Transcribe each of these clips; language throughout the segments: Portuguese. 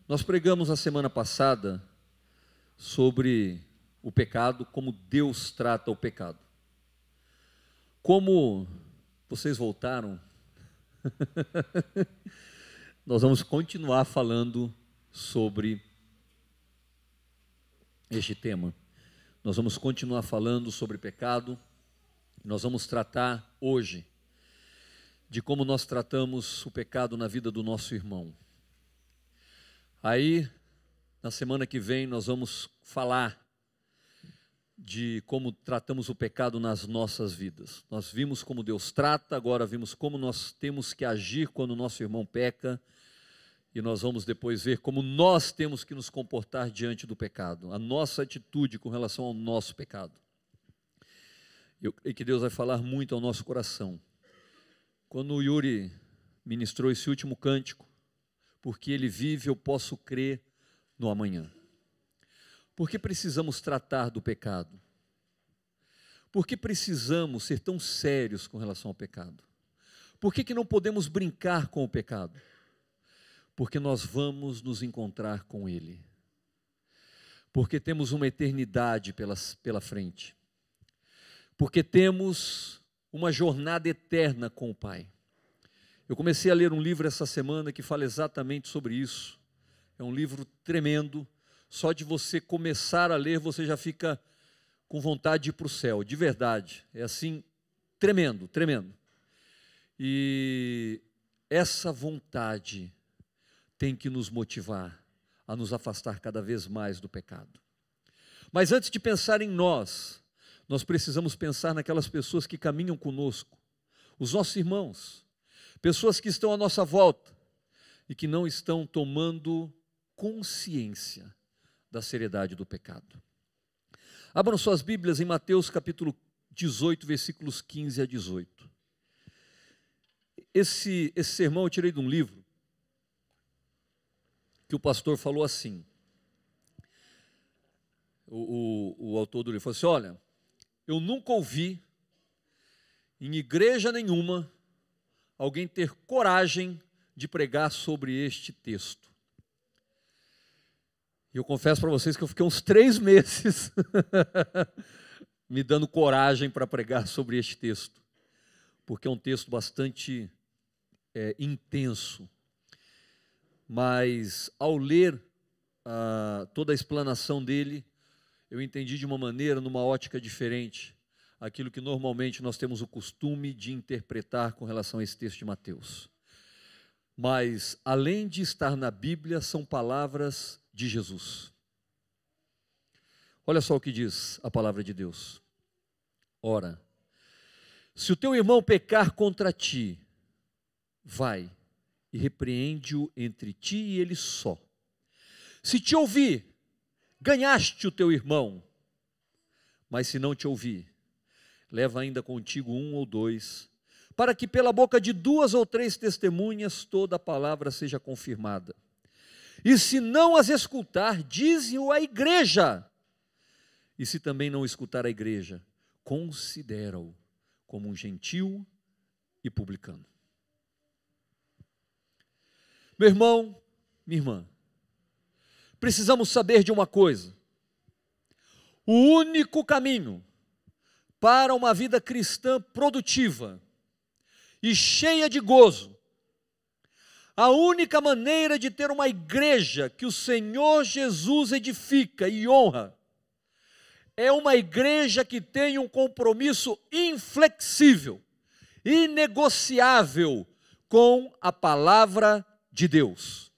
Nós pregamos a semana passada sobre o pecado, como Deus trata o pecado. Como vocês voltaram, nós vamos continuar falando sobre este tema. Nós vamos continuar falando sobre pecado. Nós vamos tratar hoje de como nós tratamos o pecado na vida do nosso irmão. Aí, na semana que vem, nós vamos falar de como tratamos o pecado nas nossas vidas. Nós vimos como Deus trata, agora vimos como nós temos que agir quando o nosso irmão peca, e nós vamos depois ver como nós temos que nos comportar diante do pecado, a nossa atitude com relação ao nosso pecado. E que Deus vai falar muito ao nosso coração. Quando o Yuri ministrou esse último cântico, porque ele vive, eu posso crer no amanhã. Por que precisamos tratar do pecado? Por que precisamos ser tão sérios com relação ao pecado? Por que não podemos brincar com o pecado? Porque nós vamos nos encontrar com ele. Porque temos uma eternidade pela frente. Porque temos uma jornada eterna com o Pai. Eu comecei a ler um livro essa semana que fala exatamente sobre isso. É um livro tremendo. Só de você começar a ler, você já fica com vontade de ir para o céu. De verdade. É assim, tremendo, tremendo. E essa vontade tem que nos motivar a nos afastar cada vez mais do pecado. Mas antes de pensar em nós precisamos pensar naquelas pessoas que caminham conosco, os nossos irmãos, pessoas que estão à nossa volta e que não estão tomando consciência da seriedade do pecado. Abram suas Bíblias em Mateus capítulo 18, versículos 15 a 18. Esse sermão eu tirei de um livro que o pastor falou assim. O autor do livro falou assim: olha, eu nunca ouvi em igreja nenhuma alguém ter coragem de pregar sobre este texto. E eu confesso para vocês que eu fiquei uns 3 meses me dando coragem para pregar sobre este texto, porque é um texto bastante intenso. Mas ao ler toda a explanação dele, eu entendi de uma maneira, numa ótica diferente, aquilo que normalmente nós temos o costume de interpretar com relação a esse texto de Mateus. Mas, além de estar na Bíblia, são palavras de Jesus. Olha só o que diz a palavra de Deus. Ora, se o teu irmão pecar contra ti, vai e repreende-o entre ti e ele só. Se te ouvir, ganhaste o teu irmão, mas se não te ouvir, leva ainda contigo 1 ou 2, para que pela boca de 2 ou 3 testemunhas toda a palavra seja confirmada. E se não as escutar, dize-o à igreja. E se também não escutar a igreja, considera-o como um gentil e publicano. Meu irmão, minha irmã, precisamos saber de uma coisa: o único caminho para uma vida cristã produtiva e cheia de gozo, a única maneira de ter uma igreja que o Senhor Jesus edifica e honra, é uma igreja que tem um compromisso inflexível, inegociável com a palavra de Deus.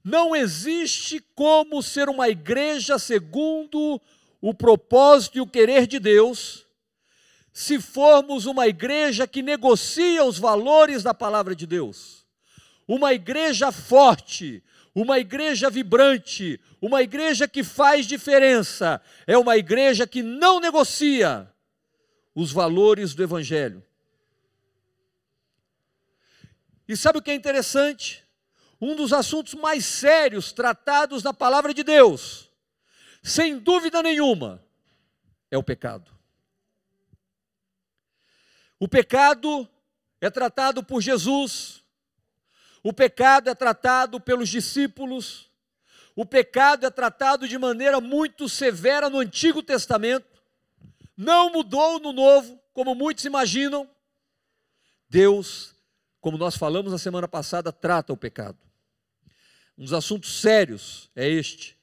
Não existe como ser uma igreja segundo o propósito e o querer de Deus, se formos uma igreja que negocia os valores da palavra de Deus. Uma igreja forte, uma igreja vibrante, uma igreja que faz diferença, é uma igreja que não negocia os valores do Evangelho. E sabe o que é interessante? Um dos assuntos mais sérios tratados na palavra de Deus, sem dúvida nenhuma, é o pecado. O pecado é tratado por Jesus. O pecado é tratado pelos discípulos, o pecado é tratado de maneira muito severa no Antigo Testamento, não mudou no Novo, como muitos imaginam. Deus, como nós falamos na semana passada, trata o pecado. Um dos assuntos sérios é este.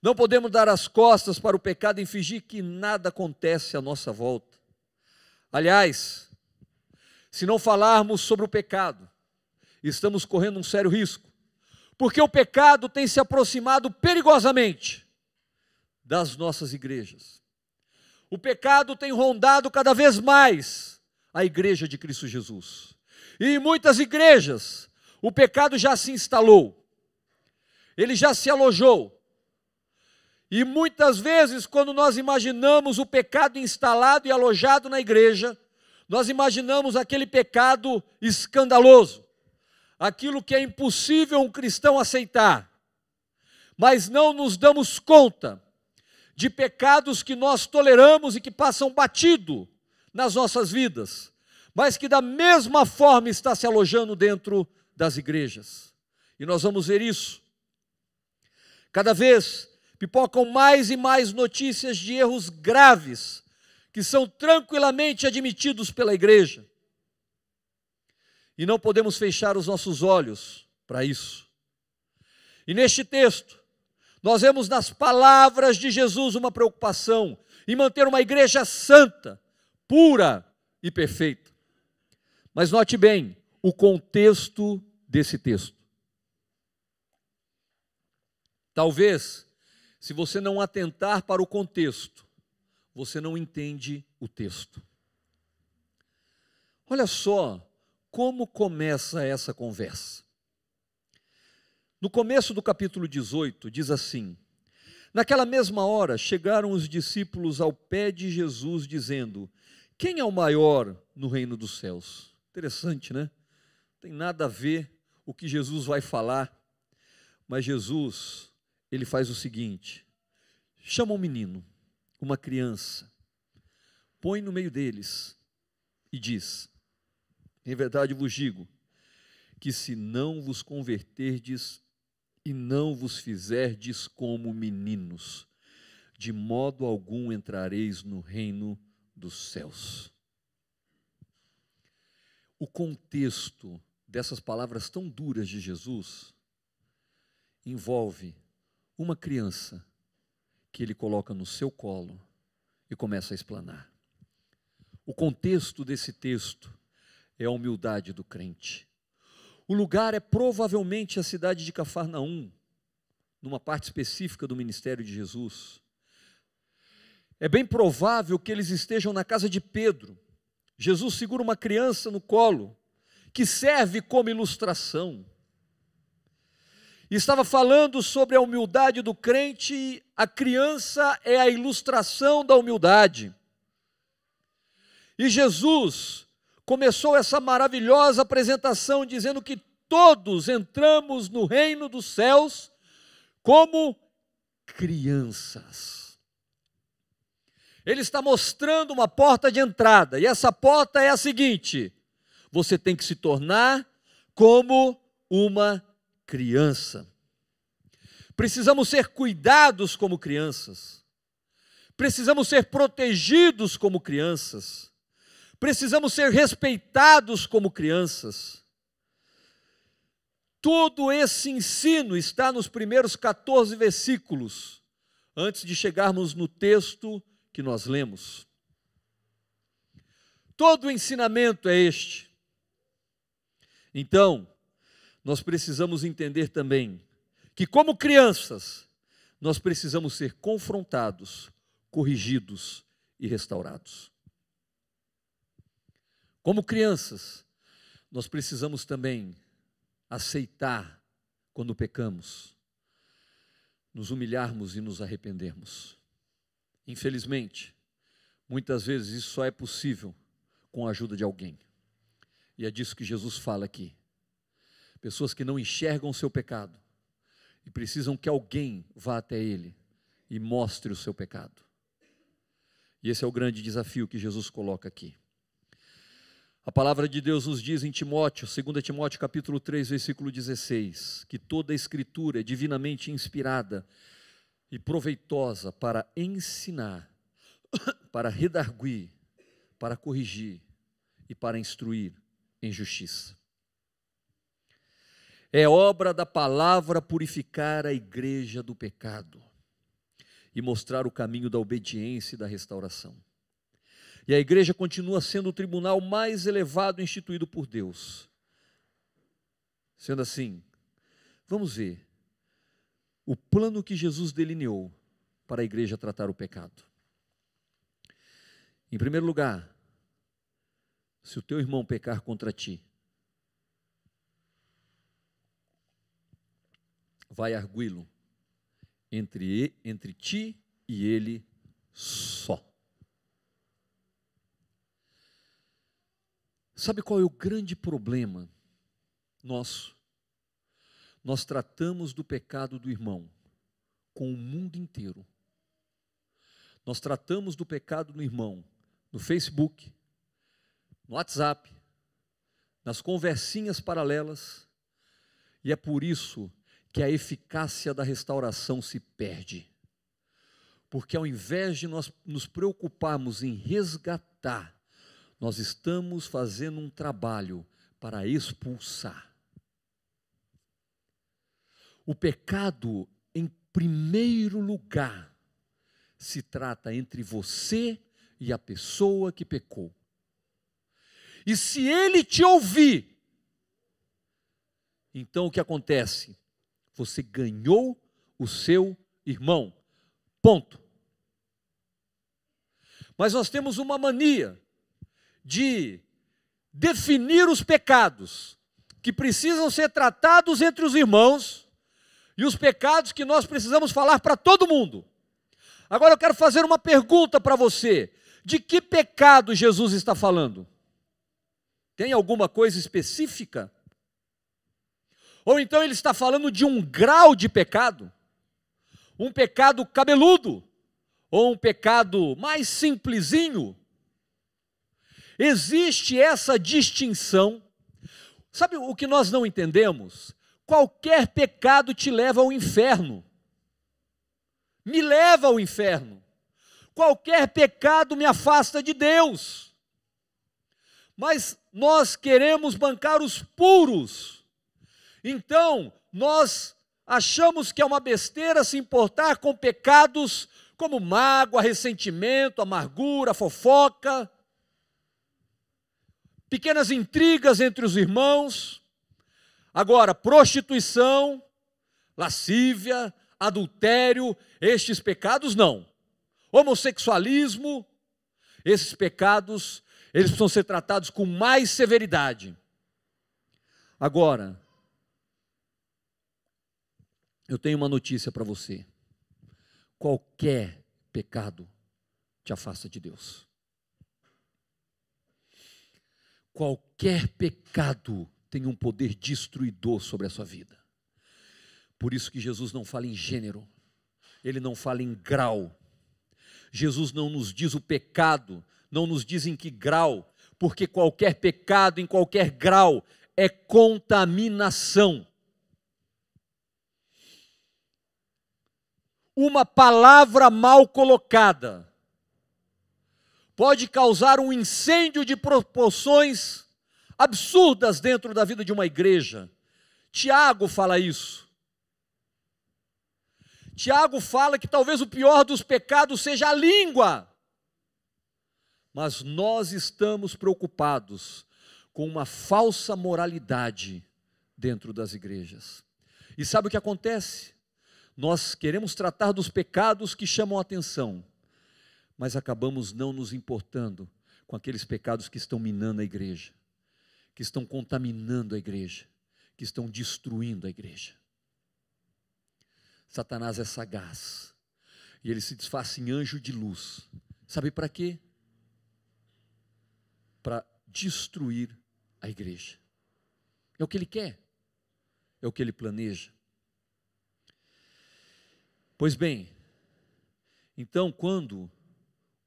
Não podemos dar as costas para o pecado e fingir que nada acontece à nossa volta. Aliás, se não falarmos sobre o pecado, estamos correndo um sério risco, porque o pecado tem se aproximado perigosamente das nossas igrejas. O pecado tem rondado cada vez mais a igreja de Cristo Jesus. E em muitas igrejas, o pecado já se instalou, ele já se alojou. E muitas vezes, quando nós imaginamos o pecado instalado e alojado na igreja, nós imaginamos aquele pecado escandaloso, aquilo que é impossível um cristão aceitar, mas não nos damos conta de pecados que nós toleramos e que passam batido nas nossas vidas, mas que da mesma forma está se alojando dentro das igrejas. E nós vamos ver isso. Cada vez pipocam mais e mais notícias de erros graves, que são tranquilamente admitidos pela igreja. E não podemos fechar os nossos olhos para isso. E neste texto, nós vemos nas palavras de Jesus uma preocupação em manter uma igreja santa, pura e perfeita. Mas note bem o contexto desse texto. Talvez, se você não atentar para o contexto, você não entende o texto. Olha só como começa essa conversa. No começo do capítulo 18, diz assim: naquela mesma hora chegaram os discípulos ao pé de Jesus, dizendo: quem é o maior no reino dos céus? Interessante, né? Não tem nada a ver o que Jesus vai falar, mas Jesus, ele faz o seguinte: chama um menino, uma criança, põe no meio deles e diz: em verdade vos digo, que se não vos converterdes e não vos fizerdes como meninos, de modo algum entrareis no reino dos céus. O contexto dessas palavras tão duras de Jesus envolve uma criança que ele coloca no seu colo e começa a explanar. O contexto desse texto é a humildade do crente. O lugar é provavelmente a cidade de Cafarnaum, numa parte específica do ministério de Jesus. É bem provável que eles estejam na casa de Pedro. Jesus segura uma criança no colo, que serve como ilustração. E estava falando sobre a humildade do crente, a criança é a ilustração da humildade. E Jesus começou essa maravilhosa apresentação dizendo que todos entramos no reino dos céus como crianças. Ele está mostrando uma porta de entrada, e essa porta é a seguinte: você tem que se tornar como uma criança. Precisamos ser cuidados como crianças, precisamos ser protegidos como crianças, precisamos ser respeitados como crianças. Todo esse ensino está nos primeiros 14 versículos, antes de chegarmos no texto que nós lemos. Todo o ensinamento é este. Então, nós precisamos entender também que, como crianças, nós precisamos ser confrontados, corrigidos e restaurados. Como crianças, nós precisamos também aceitar quando pecamos, nos humilharmos e nos arrependermos. Infelizmente, muitas vezes isso só é possível com a ajuda de alguém. E é disso que Jesus fala aqui. Pessoas que não enxergam o seu pecado e precisam que alguém vá até ele e mostre o seu pecado. E esse é o grande desafio que Jesus coloca aqui. A palavra de Deus nos diz em Timóteo, 2 Timóteo capítulo 3, versículo 16, que toda a escritura é divinamente inspirada e proveitosa para ensinar, para redarguir, para corrigir e para instruir em justiça. É obra da palavra purificar a igreja do pecado e mostrar o caminho da obediência e da restauração. E a igreja continua sendo o tribunal mais elevado instituído por Deus. Sendo assim, vamos ver o plano que Jesus delineou para a igreja tratar o pecado. Em primeiro lugar, se o teu irmão pecar contra ti, vai arguí-lo entre ti e ele só. Sabe qual é o grande problema nosso? Nós tratamos do pecado do irmão com o mundo inteiro. Nós tratamos do pecado do irmão no Facebook, no WhatsApp, nas conversinhas paralelas, e é por isso que a eficácia da restauração se perde. Porque ao invés de nós nos preocuparmos em resgatar, nós estamos fazendo um trabalho para expulsar. O pecado, em primeiro lugar, se trata entre você e a pessoa que pecou. E se ele te ouvir, então o que acontece? Você ganhou o seu irmão. Ponto. Mas nós temos uma mania de definir os pecados que precisam ser tratados entre os irmãos e os pecados que nós precisamos falar para todo mundo. Agora eu quero fazer uma pergunta para você. De que pecado Jesus está falando? Tem alguma coisa específica? Ou então ele está falando de um grau de pecado? Um pecado cabeludo? Ou um pecado mais simplesinho? Existe essa distinção. Sabe o que nós não entendemos? Qualquer pecado te leva ao inferno. Me leva ao inferno. Qualquer pecado me afasta de Deus. Mas nós queremos bancar os puros. Então, nós achamos que é uma besteira se importar com pecados como mágoa, ressentimento, amargura, fofoca, pequenas intrigas entre os irmãos. Agora, prostituição, lascívia, adultério, estes pecados não. Homossexualismo, esses pecados, eles precisam ser tratados com mais severidade. Agora, eu tenho uma notícia para você. Qualquer pecado te afasta de Deus. Qualquer pecado tem um poder destruidor sobre a sua vida. Por isso que Jesus não fala em gênero, ele não fala em grau. Jesus não nos diz o pecado, não nos diz em que grau, porque qualquer pecado em qualquer grau é contaminação. Uma palavra mal colocada pode causar um incêndio de proporções absurdas dentro da vida de uma igreja. Tiago fala isso. Tiago fala que talvez o pior dos pecados seja a língua. Mas nós estamos preocupados com uma falsa moralidade dentro das igrejas. E sabe o que acontece? Nós queremos tratar dos pecados que chamam a atenção, mas acabamos não nos importando com aqueles pecados que estão minando a igreja, que estão contaminando a igreja, que estão destruindo a igreja. Satanás é sagaz, e ele se disfarça em anjo de luz. Sabe para quê? Para destruir a igreja. É o que ele quer, é o que ele planeja. Pois bem, então quando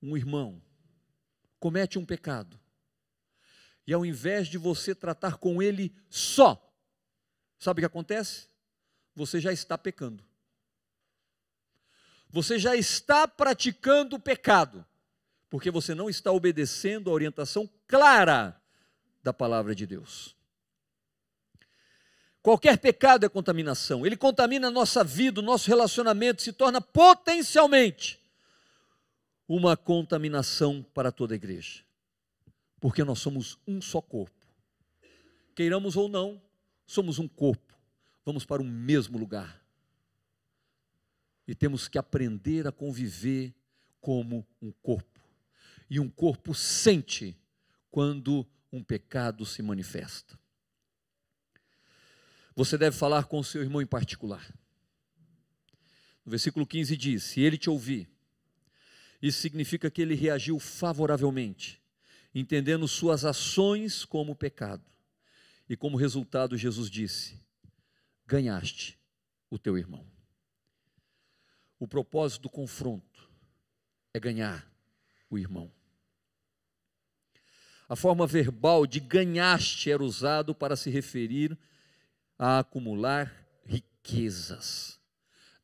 um irmão comete um pecado, E ao invés de você tratar com ele só, sabe o que acontece? Você já está pecando. Você já está praticando o pecado, porque você não está obedecendo a orientação clara da palavra de Deus. Qualquer pecado é contaminação. Ele contamina a nossa vida, o nosso relacionamento, se torna potencialmente uma contaminação para toda a igreja. Porque nós somos um só corpo. Queiramos ou não, somos um corpo. Vamos para o mesmo lugar. E temos que aprender a conviver como um corpo. E um corpo sente quando um pecado se manifesta. Você deve falar com o seu irmão em particular. No versículo 15 diz: se ele te ouvir, isso significa que ele reagiu favoravelmente, entendendo suas ações como pecado. E como resultado, Jesus disse: ganhaste o teu irmão. O propósito do confronto é ganhar o irmão. A forma verbal de ganhaste era usado para se referir a acumular riquezas.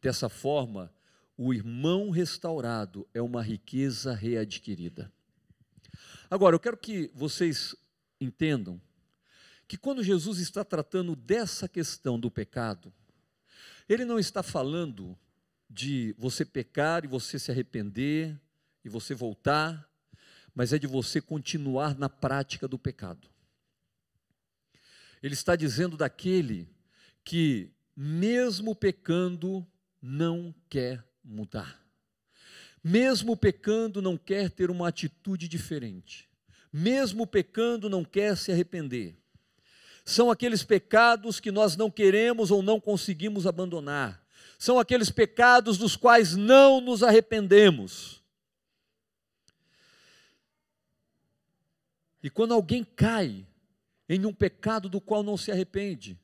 Dessa forma, o irmão restaurado é uma riqueza readquirida. Agora, eu quero que vocês entendam que quando Jesus está tratando dessa questão do pecado, ele não está falando de você pecar e você se arrepender e você voltar, mas é de você continuar na prática do pecado. Ele está dizendo daquele que, mesmo pecando, não quer mudar. Mesmo pecando, não quer ter uma atitude diferente. Mesmo pecando, não quer se arrepender. São aqueles pecados que nós não queremos ou não conseguimos abandonar. São aqueles pecados dos quais não nos arrependemos. E quando alguém cai em um pecado do qual não se arrepende,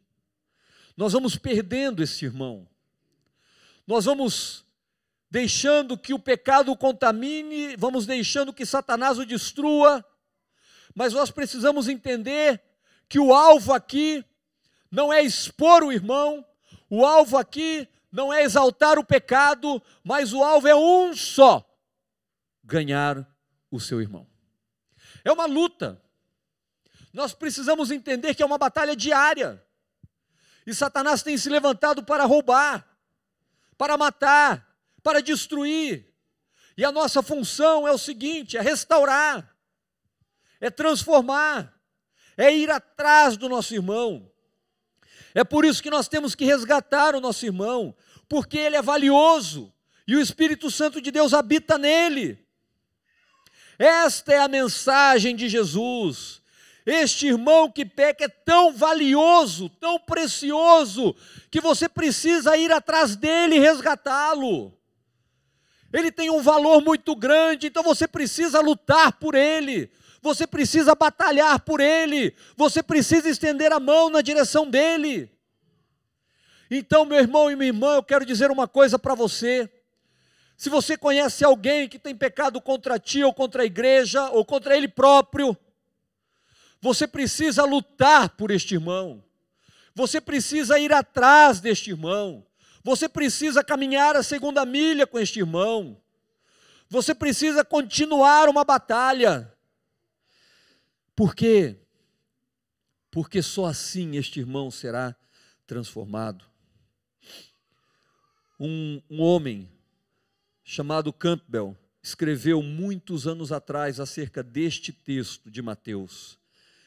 nós vamos perdendo esse irmão. Nós vamos deixando que o pecado o contamine, vamos deixando que Satanás o destrua, mas nós precisamos entender que o alvo aqui não é expor o irmão, o alvo aqui não é exaltar o pecado, mas o alvo é um só: ganhar o seu irmão. É uma luta. Nós precisamos entender que é uma batalha diária. E Satanás tem se levantado para roubar, para matar, para destruir. E a nossa função é o seguinte: é restaurar, é transformar, é ir atrás do nosso irmão. É por isso que nós temos que resgatar o nosso irmão, porque ele é valioso e o Espírito Santo de Deus habita nele. Esta é a mensagem de Jesus. Este irmão que peca é tão valioso, tão precioso, que você precisa ir atrás dele e resgatá-lo. Ele tem um valor muito grande, então você precisa lutar por ele, você precisa batalhar por ele, você precisa estender a mão na direção dele. Então, meu irmão e minha irmã, eu quero dizer uma coisa para você. Se você conhece alguém que tem pecado contra ti, ou contra a igreja, ou contra ele próprio, você precisa lutar por este irmão, você precisa ir atrás deste irmão, você precisa caminhar a segunda milha com este irmão, você precisa continuar uma batalha. Por quê? Porque só assim este irmão será transformado. Um homem chamado Campbell escreveu muitos anos atrás acerca deste texto de Mateus.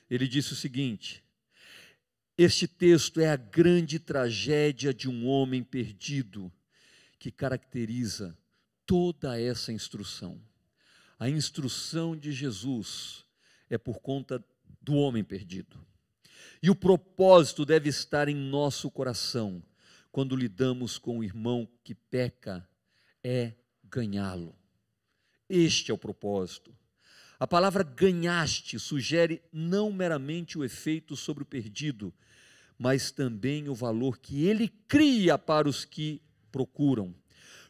Ele disse o seguinte: este texto é a grande tragédia de um homem perdido que caracteriza toda essa instrução. A instrução de Jesus é por conta do homem perdido. E o propósito deve estar em nosso coração quando lidamos com o irmão que peca, é ganhá-lo. Este é o propósito. A palavra ganhaste sugere não meramente o efeito sobre o perdido, mas também o valor que ele cria para os que procuram.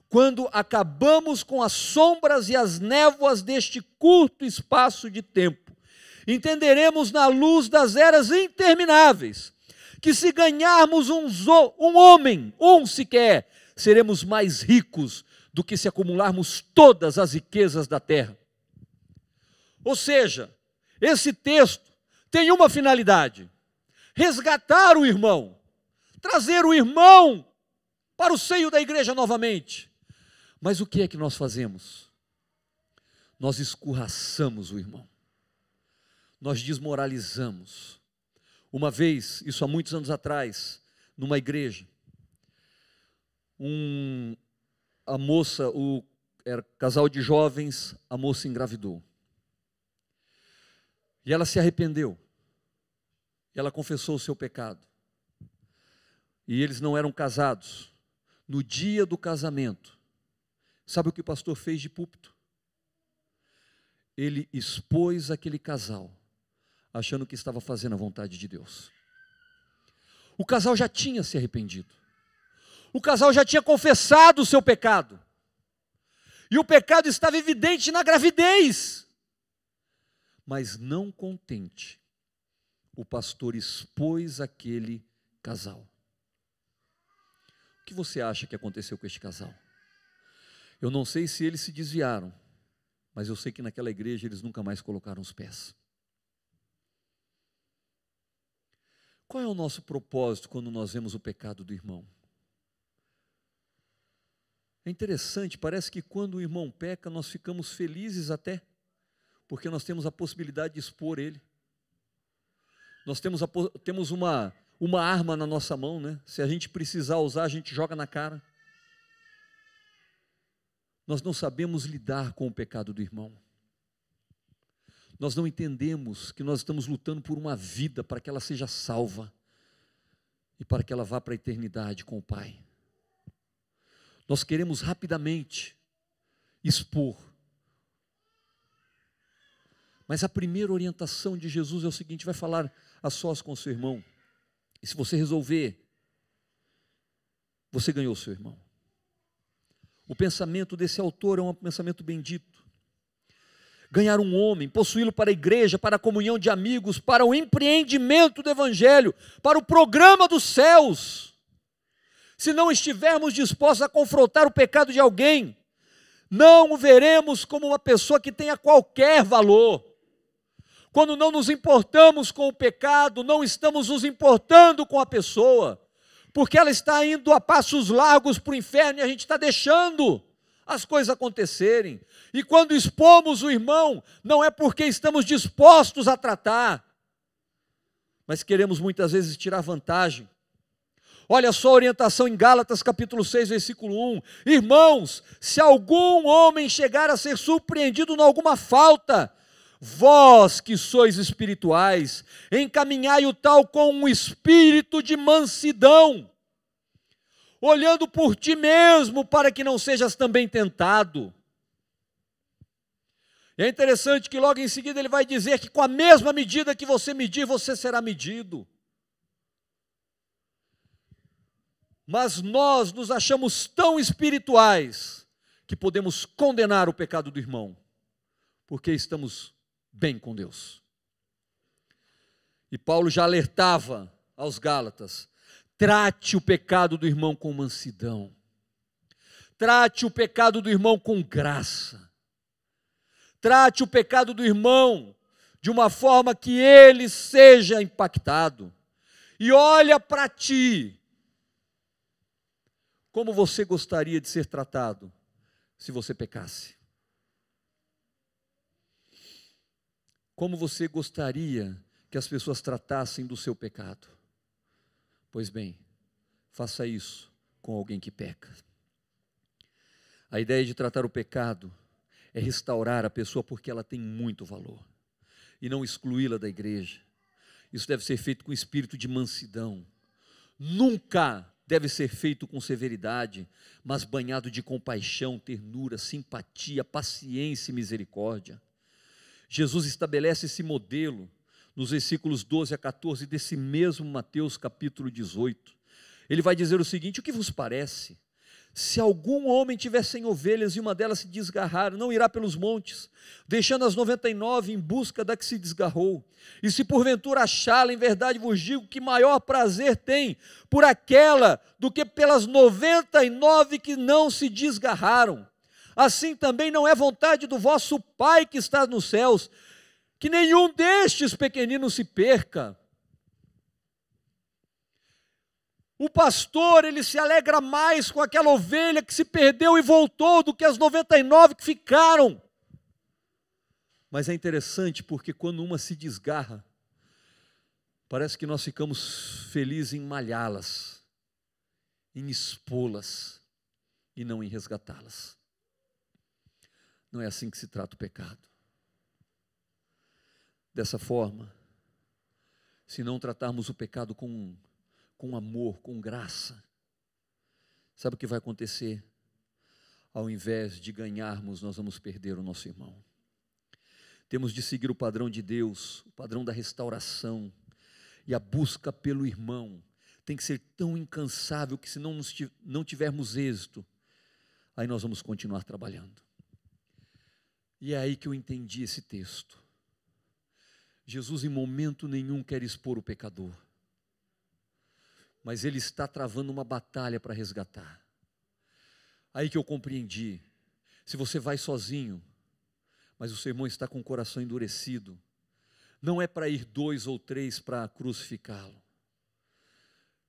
Quando acabamos com as sombras e as névoas deste curto espaço de tempo entenderemos na luz das eras intermináveis, que se ganharmos um homem, um sequer, seremos mais ricos do que se acumularmos todas as riquezas da terra. Ou seja, esse texto tem uma finalidade: resgatar o irmão, trazer o irmão para o seio da igreja novamente. Mas o que é que nós fazemos? Nós escorraçamos o irmão, nós desmoralizamos. Uma vez, isso há muitos anos atrás, numa igreja, era casal de jovens, a moça engravidou. E ela se arrependeu. Ela confessou o seu pecado. E eles não eram casados. No dia do casamento, sabe o que o pastor fez de púlpito? Ele expôs aquele casal, achando que estava fazendo a vontade de Deus. O casal já tinha se arrependido. O casal já tinha confessado o seu pecado. E o pecado estava evidente na gravidez. Mas não contente, o pastor expôs aquele casal. O que você acha que aconteceu com este casal? Eu não sei se eles se desviaram, mas eu sei que naquela igreja eles nunca mais colocaram os pés. Qual é o nosso propósito quando nós vemos o pecado do irmão? É interessante, parece que quando o irmão peca, nós ficamos felizes até, porque nós temos a possibilidade de expor ele. Nós temos uma arma na nossa mão, né? Se a gente precisar usar, a gente joga na cara. Nós não sabemos lidar com o pecado do irmão. Nós não entendemos que nós estamos lutando por uma vida para que ela seja salva e para que ela vá para a eternidade com o Pai. Nós queremos rapidamente expor. Mas a primeira orientação de Jesus é o seguinte: vai falar a sós com o seu irmão. E se você resolver, você ganhou o seu irmão. O pensamento desse autor é um pensamento bendito. Ganhar um homem, possuí-lo para a igreja, para a comunhão de amigos, para o empreendimento do evangelho, para o programa dos céus. Se não estivermos dispostos a confrontar o pecado de alguém, não o veremos como uma pessoa que tenha qualquer valor. Quando não nos importamos com o pecado, não estamos nos importando com a pessoa, porque ela está indo a passos largos para o inferno e a gente está deixando as coisas acontecerem. E quando expomos o irmão, não é porque estamos dispostos a tratar, mas queremos muitas vezes tirar vantagem. Olha só a orientação em Gálatas capítulo 6, versículo 1. Irmãos, se algum homem chegar a ser surpreendido em alguma falta, vós que sois espirituais, encaminhai o tal com um espírito de mansidão, olhando por ti mesmo, para que não sejas também tentado. E é interessante que logo em seguida ele vai dizer que com a mesma medida que você medir, você será medido. Mas nós nos achamos tão espirituais que podemos condenar o pecado do irmão, porque estamos bem com Deus. E Paulo já alertava aos Gálatas: trate o pecado do irmão com mansidão, trate o pecado do irmão com graça, trate o pecado do irmão de uma forma que ele seja impactado. E olha para ti, como você gostaria de ser tratado se você pecasse? Como você gostaria que as pessoas tratassem do seu pecado? Pois bem, faça isso com alguém que peca. A ideia de tratar o pecado é restaurar a pessoa porque ela tem muito valor, e não excluí-la da igreja. Isso deve ser feito com espírito de mansidão. Nunca deve ser feito com severidade, mas banhado de compaixão, ternura, simpatia, paciência e misericórdia. Jesus estabelece esse modelo nos versículos 12 a 14 desse mesmo Mateus capítulo 18. Ele vai dizer o seguinte: o que vos parece? Se algum homem tiver 100 ovelhas e uma delas se desgarrar, não irá pelos montes, deixando as 99 em busca da que se desgarrou. E se porventura achá-la, em verdade vos digo que maior prazer tem por aquela do que pelas 99 que não se desgarraram. Assim também não é vontade do vosso Pai que está nos céus, que nenhum destes pequeninos se perca. O pastor, ele se alegra mais com aquela ovelha que se perdeu e voltou do que as 99 que ficaram. Mas é interessante porque quando uma se desgarra, parece que nós ficamos felizes em malhá-las, em expô-las e não em resgatá-las. Não é assim que se trata o pecado. Dessa forma, se não tratarmos o pecado com amor, com graça, sabe o que vai acontecer? Ao invés de ganharmos, nós vamos perder o nosso irmão. Temos de seguir o padrão de Deus, o padrão da restauração, e a busca pelo irmão tem que ser tão incansável que se não tivermos êxito, aí nós vamos continuar trabalhando. E é aí que eu entendi esse texto. Jesus em momento nenhum quer expor o pecador, mas ele está travando uma batalha para resgatar. Aí que eu compreendi, se você vai sozinho, mas o seu irmão está com o coração endurecido, não é para ir 2 ou 3 para crucificá-lo,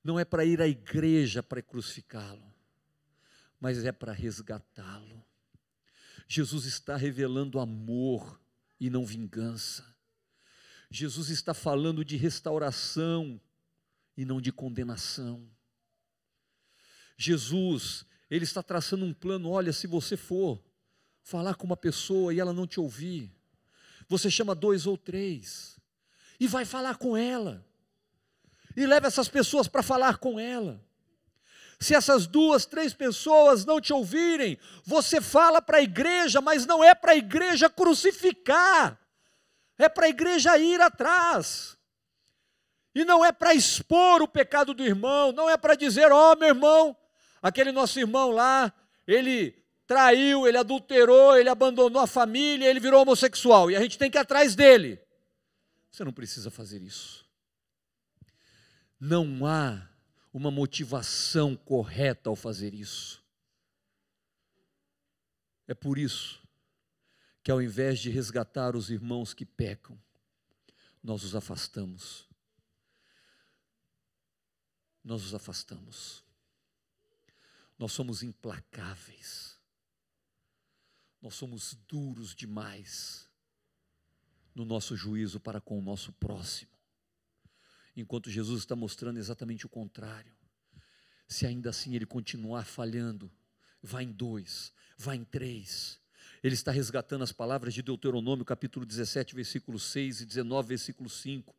não é para ir à igreja para crucificá-lo, mas é para resgatá-lo. Jesus está revelando amor e não vingança. Jesus está falando de restauração e não de condenação. Jesus, ele está traçando um plano. Olha, se você for falar com uma pessoa e ela não te ouvir, você chama 2 ou 3 e vai falar com ela, e leva essas pessoas para falar com ela. Se essas 2, 3 pessoas não te ouvirem, você fala para a igreja, mas não é para a igreja crucificar, é para a igreja ir atrás. E não é para expor o pecado do irmão, não é para dizer, ó, meu irmão, aquele nosso irmão lá, ele traiu, ele adulterou, ele abandonou a família, ele virou homossexual, e a gente tem que ir atrás dele. Você não precisa fazer isso. Não há uma motivação correta ao fazer isso. É por isso que ao invés de resgatar os irmãos que pecam, nós os afastamos. Nós os afastamos. Nós somos implacáveis. Nós somos duros demais no nosso juízo para com o nosso próximo. Enquanto Jesus está mostrando exatamente o contrário. Se ainda assim ele continuar falhando, vai em 2, vai em 3. Ele está resgatando as palavras de Deuteronômio, capítulo 17, versículo 6 e 19, versículo 5,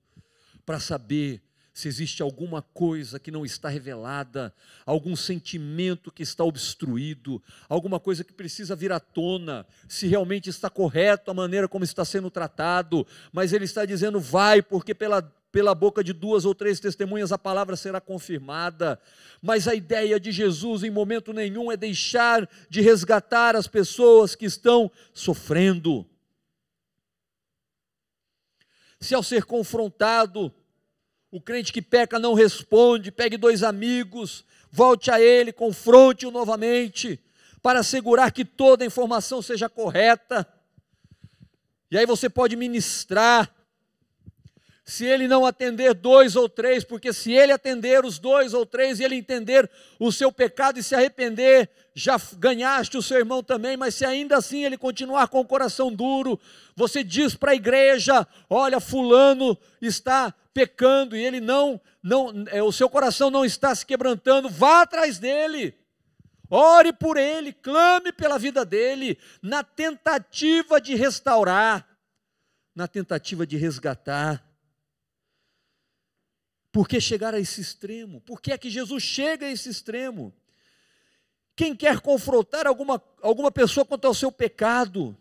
para saber se existe alguma coisa que não está revelada, algum sentimento que está obstruído, alguma coisa que precisa vir à tona, se realmente está correto a maneira como está sendo tratado. Mas ele está dizendo, vai, porque pela boca de 2 ou 3 testemunhas a palavra será confirmada. Mas a ideia de Jesus em momento nenhum é deixar de resgatar as pessoas que estão sofrendo. Se ao ser confrontado, o crente que peca não responde, pegue 2 amigos, volte a ele, confronte-o novamente, para assegurar que toda a informação seja correta. E aí você pode ministrar. Se ele não atender 2 ou 3, porque se ele atender os 2 ou 3 e ele entender o seu pecado e se arrepender, já ganhaste o seu irmão também. Mas se ainda assim ele continuar com o coração duro, você diz para a igreja, olha, fulano está pecando e ele o seu coração não está se quebrantando, vá atrás dele, ore por ele, clame pela vida dele, na tentativa de restaurar, na tentativa de resgatar. Por que chegar a esse extremo? Por que é que Jesus chega a esse extremo? Quem quer confrontar alguma pessoa quanto ao seu pecado?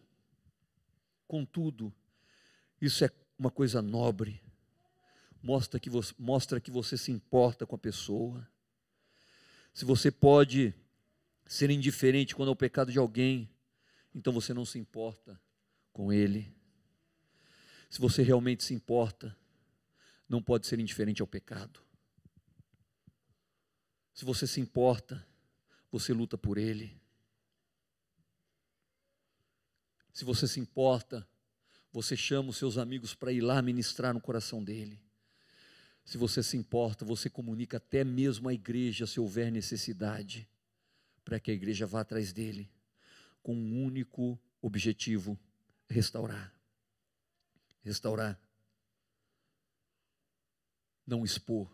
Contudo, isso é uma coisa nobre, mostra que você se importa com a pessoa. Se você pode ser indiferente quando é o pecado de alguém, então você não se importa com ele. Se você realmente se importa, não pode ser indiferente ao pecado. Se você se importa, você luta por ele. Se você se importa, você chama os seus amigos para ir lá ministrar no coração dele. Se você se importa, você comunica até mesmo à igreja se houver necessidade, para que a igreja vá atrás dele, com um único objetivo: restaurar. Restaurar. Não expor,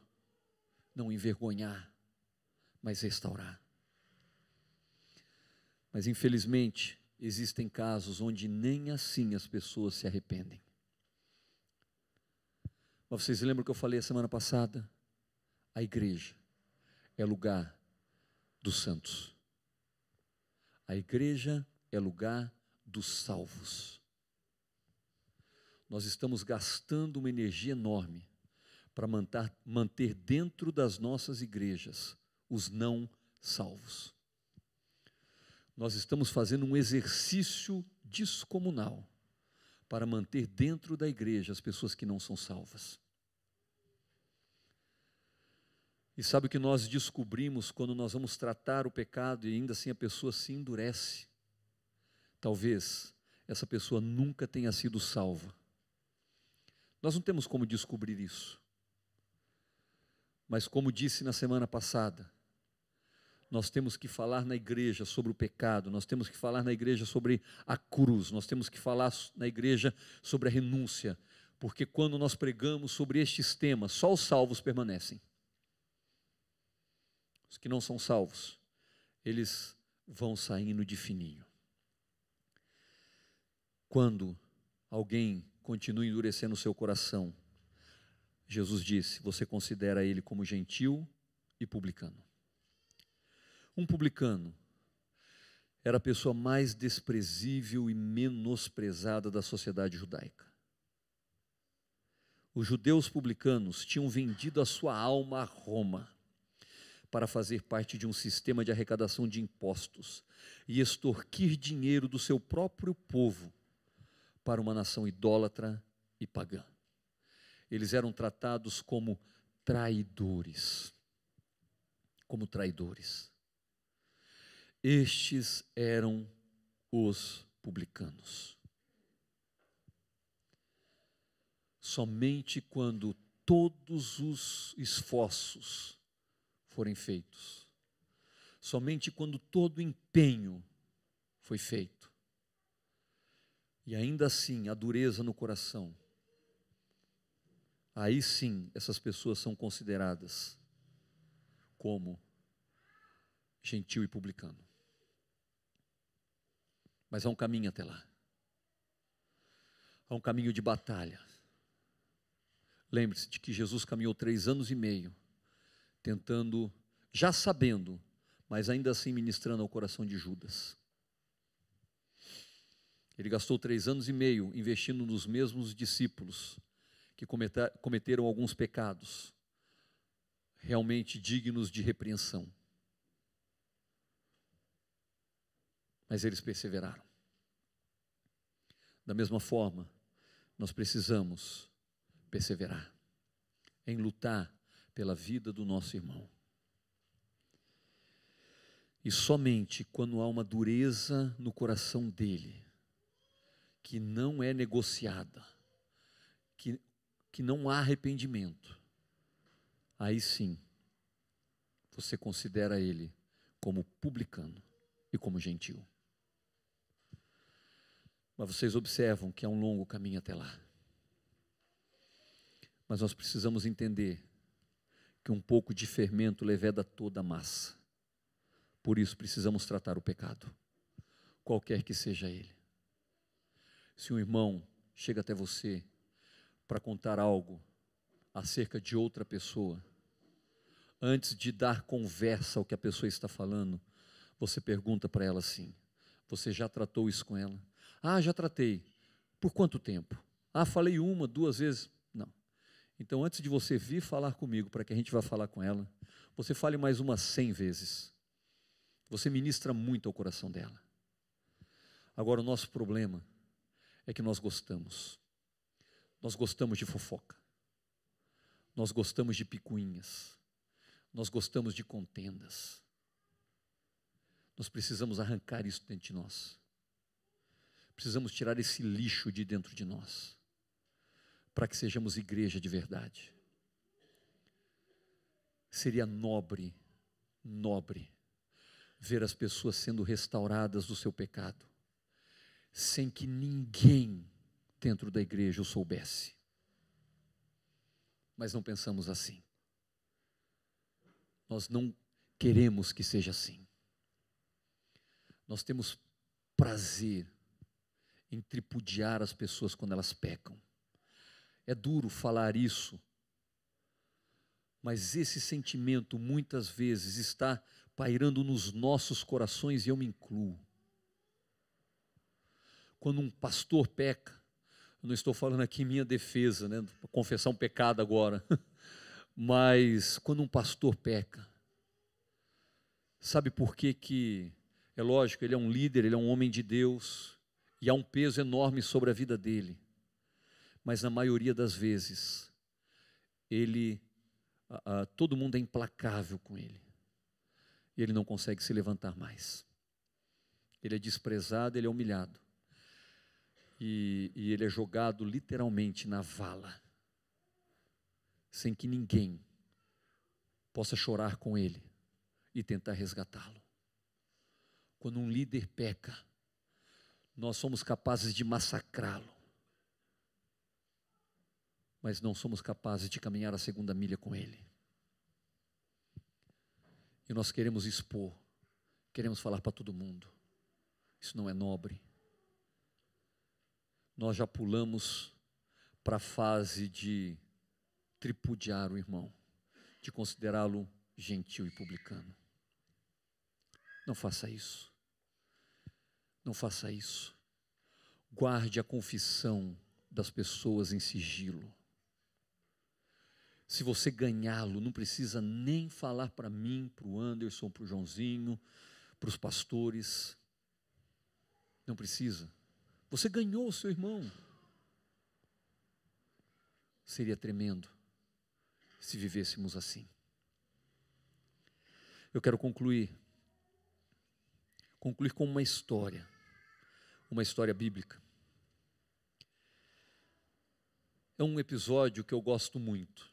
não envergonhar, mas restaurar. Mas infelizmente, existem casos onde nem assim as pessoas se arrependem. Mas vocês lembram que eu falei a semana passada? A igreja é lugar dos santos. A igreja é lugar dos salvos. Nós estamos gastando uma energia enorme para manter dentro das nossas igrejas os não salvos. Nós estamos fazendo um exercício descomunal para manter dentro da igreja as pessoas que não são salvas. E sabe o que nós descobrimos quando nós vamos tratar o pecado e ainda assim a pessoa se endurece? Talvez essa pessoa nunca tenha sido salva. Nós não temos como descobrir isso. Mas como disse na semana passada, nós temos que falar na igreja sobre o pecado, nós temos que falar na igreja sobre a cruz, nós temos que falar na igreja sobre a renúncia, porque quando nós pregamos sobre estes temas, só os salvos permanecem. Os que não são salvos, eles vão saindo de fininho. Quando alguém continua endurecendo o seu coração, Jesus disse: você considera ele como gentil e publicano. Um publicano era a pessoa mais desprezível e menosprezada da sociedade judaica. Os judeus publicanos tinham vendido a sua alma a Roma para fazer parte de um sistema de arrecadação de impostos e extorquir dinheiro do seu próprio povo para uma nação idólatra e pagã. Eles eram tratados como traidores. Como traidores. Estes eram os publicanos. Somente quando todos os esforços forem feitos, somente quando todo o empenho foi feito, e ainda assim a dureza no coração, aí sim essas pessoas são consideradas como gentil e publicano. Mas há um caminho até lá. Há um caminho de batalha. Lembre-se de que Jesus caminhou 3 anos e meio, tentando, já sabendo, mas ainda assim ministrando ao coração de Judas. Ele gastou 3 anos e meio investindo nos mesmos discípulos que cometeram alguns pecados realmente dignos de repreensão. Mas eles perseveraram. Da mesma forma, nós precisamos perseverar em lutar pela vida do nosso irmão. E somente quando há uma dureza no coração dele, que não é negociada, que não há arrependimento, aí sim, você considera ele como publicano e como gentil. Mas vocês observam que há um longo caminho até lá. Mas nós precisamos entender que um pouco de fermento leveda toda a massa. Por isso precisamos tratar o pecado, qualquer que seja ele. Se um irmão chega até você para contar algo acerca de outra pessoa, antes de dar conversa ao que a pessoa está falando, você pergunta para ela assim: você já tratou isso com ela? Ah, já tratei. Por quanto tempo? Ah, falei 1, 2 vezes. Não. Então, antes de você vir falar comigo, para que a gente vá falar com ela, você fale mais umas 100 vezes. Você ministra muito ao coração dela. Agora, o nosso problema é que nós gostamos. Nós gostamos de fofoca. Nós gostamos de picuinhas. Nós gostamos de contendas. Nós precisamos arrancar isso dentro de nós. Precisamos tirar esse lixo de dentro de nós, para que sejamos igreja de verdade. Seria nobre ver as pessoas sendo restauradas do seu pecado, sem que ninguém dentro da igreja o soubesse. Mas não pensamos assim. Nós não queremos que seja assim. Nós temos prazer em tripudiar as pessoas quando elas pecam. É duro falar isso, mas esse sentimento muitas vezes está pairando nos nossos corações, e eu me incluo. Quando um pastor peca, eu não estou falando aqui em minha defesa, né, para confessar um pecado agora, mas quando um pastor peca, sabe por que que, é lógico, ele é um líder, ele é um homem de Deus, e há um peso enorme sobre a vida dele, mas na maioria das vezes, todo mundo é implacável com ele, e ele não consegue se levantar mais. Ele é desprezado, ele é humilhado, e ele é jogado literalmente na vala, sem que ninguém possa chorar com ele e tentar resgatá-lo. Quando um líder peca, nós somos capazes de massacrá-lo, mas não somos capazes de caminhar a segunda milha com ele. E nós queremos expor, queremos falar para todo mundo. Isso não é nobre. Nós já pulamos para a fase de tripudiar o irmão, de considerá-lo gentil e publicano. Não faça isso. Não faça isso. Guarde a confissão das pessoas em sigilo. Se você ganhá-lo, não precisa nem falar para mim, para o Anderson, para o Joãozinho, para os pastores. Não precisa. Você ganhou o seu irmão. Seria tremendo se vivêssemos assim. Eu quero concluir com uma história bíblica. É um episódio que eu gosto muito,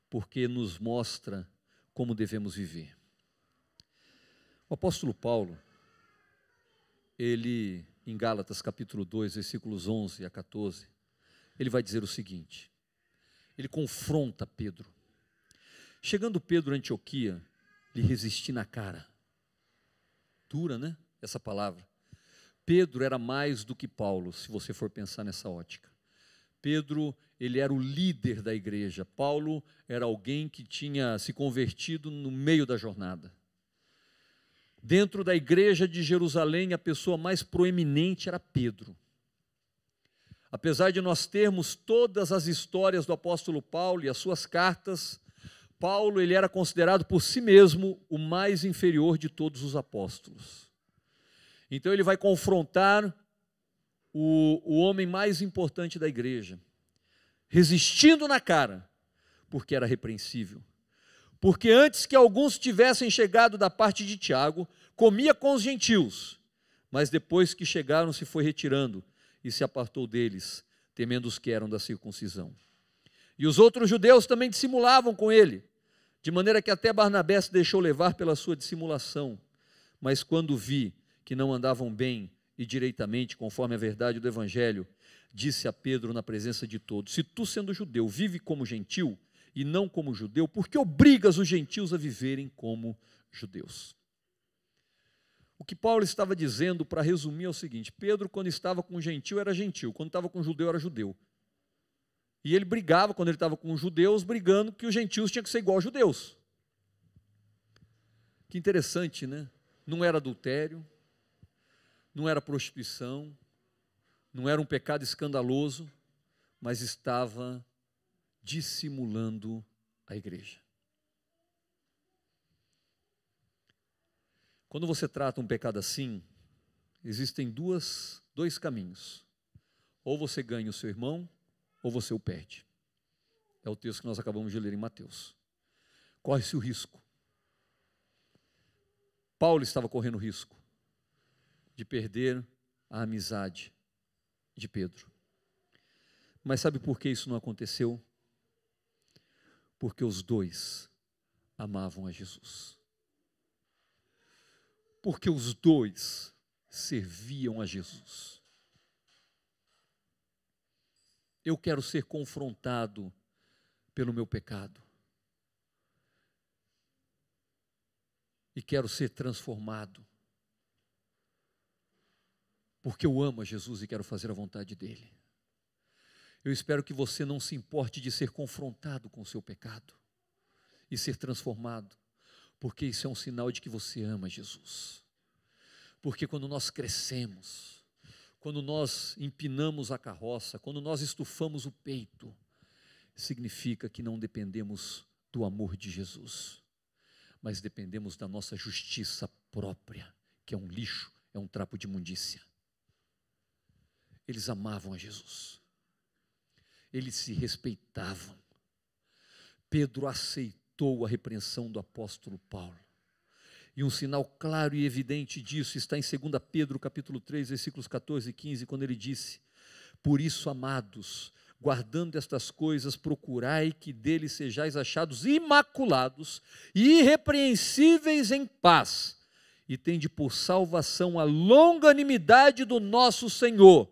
porque nos mostra como devemos viver. O apóstolo Paulo, ele, em Gálatas capítulo 2, versículos 11 a 14, ele vai dizer o seguinte, ele confronta Pedro. Chegando Pedro a Antioquia, lhe resisti na cara. Dura, né? Essa palavra. Pedro era mais do que Paulo, se você for pensar nessa ótica. Pedro, ele era o líder da igreja. Paulo era alguém que tinha se convertido no meio da jornada. Dentro da igreja de Jerusalém, a pessoa mais proeminente era Pedro. Apesar de nós termos todas as histórias do apóstolo Paulo e as suas cartas, Paulo, ele era considerado por si mesmo o mais inferior de todos os apóstolos. Então ele vai confrontar o homem mais importante da igreja, resistindo na cara, porque era repreensível. Porque antes que alguns tivessem chegado da parte de Tiago, comia com os gentios, mas depois que chegaram se foi retirando e se apartou deles, temendo os que eram da circuncisão. E os outros judeus também dissimulavam com ele, de maneira que até Barnabé se deixou levar pela sua dissimulação. Mas quando vi que não andavam bem e direitamente, conforme a verdade do Evangelho, disse a Pedro na presença de todos: se tu, sendo judeu, vive como gentil e não como judeu, por que obrigas os gentios a viverem como judeus? O que Paulo estava dizendo, para resumir, é o seguinte: Pedro, quando estava com o gentil, era gentil, quando estava com o judeu, era judeu. E ele brigava, quando ele estava com os judeus, brigando que os gentios tinham que ser igual aos judeus. Que interessante, né? Não era adultério, não era prostituição, não era um pecado escandaloso, mas estava dissimulando a igreja. Quando você trata um pecado assim, existem dois caminhos. Ou você ganha o seu irmão, ou você o perde. É o texto que nós acabamos de ler em Mateus. Corre-se o risco. Paulo estava correndo o risco de perder a amizade de Pedro. Mas sabe por que isso não aconteceu? Porque os dois amavam a Jesus. Porque os dois serviam a Jesus. Eu quero ser confrontado pelo meu pecado. E quero ser transformado. Porque eu amo a Jesus e quero fazer a vontade dele. Eu espero que você não se importe de ser confrontado com o seu pecado e ser transformado, porque isso é um sinal de que você ama Jesus. Porque quando nós crescemos, quando nós empinamos a carroça, quando nós estufamos o peito, significa que não dependemos do amor de Jesus, mas dependemos da nossa justiça própria, que é um lixo, é um trapo de imundícia. Eles amavam a Jesus. Eles se respeitavam. Pedro aceitou a repreensão do apóstolo Paulo. E um sinal claro e evidente disso está em 2 Pedro, capítulo 3, versículos 14 e 15, quando ele disse: por isso, amados, guardando estas coisas, procurai que deles sejais achados imaculados e irrepreensíveis em paz, e tende por salvação a longanimidade do nosso Senhor,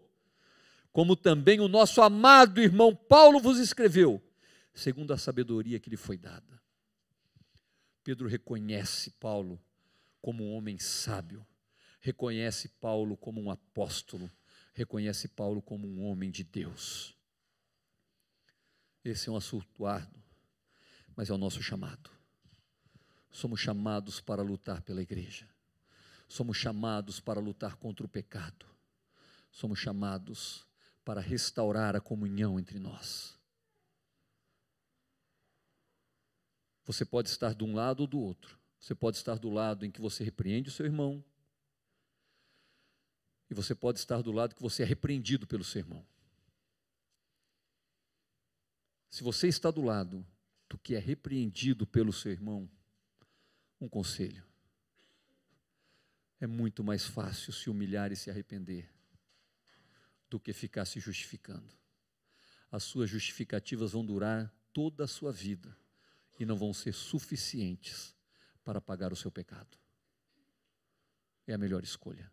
como também o nosso amado irmão Paulo vos escreveu, segundo a sabedoria que lhe foi dada. Pedro reconhece Paulo como um homem sábio, reconhece Paulo como um apóstolo, reconhece Paulo como um homem de Deus. Esse é um assunto árduo, mas é o nosso chamado. Somos chamados para lutar pela igreja, somos chamados para lutar contra o pecado, somos chamados para restaurar a comunhão entre nós. Você pode estar de um lado ou do outro. Você pode estar do lado em que você repreende o seu irmão, e você pode estar do lado que você é repreendido pelo seu irmão. Se você está do lado do que é repreendido pelo seu irmão, um conselho: é muito mais fácil se humilhar e se arrepender do que ficar se justificando. As suas justificativas vão durar toda a sua vida e não vão ser suficientes para pagar o seu pecado. É a melhor escolha.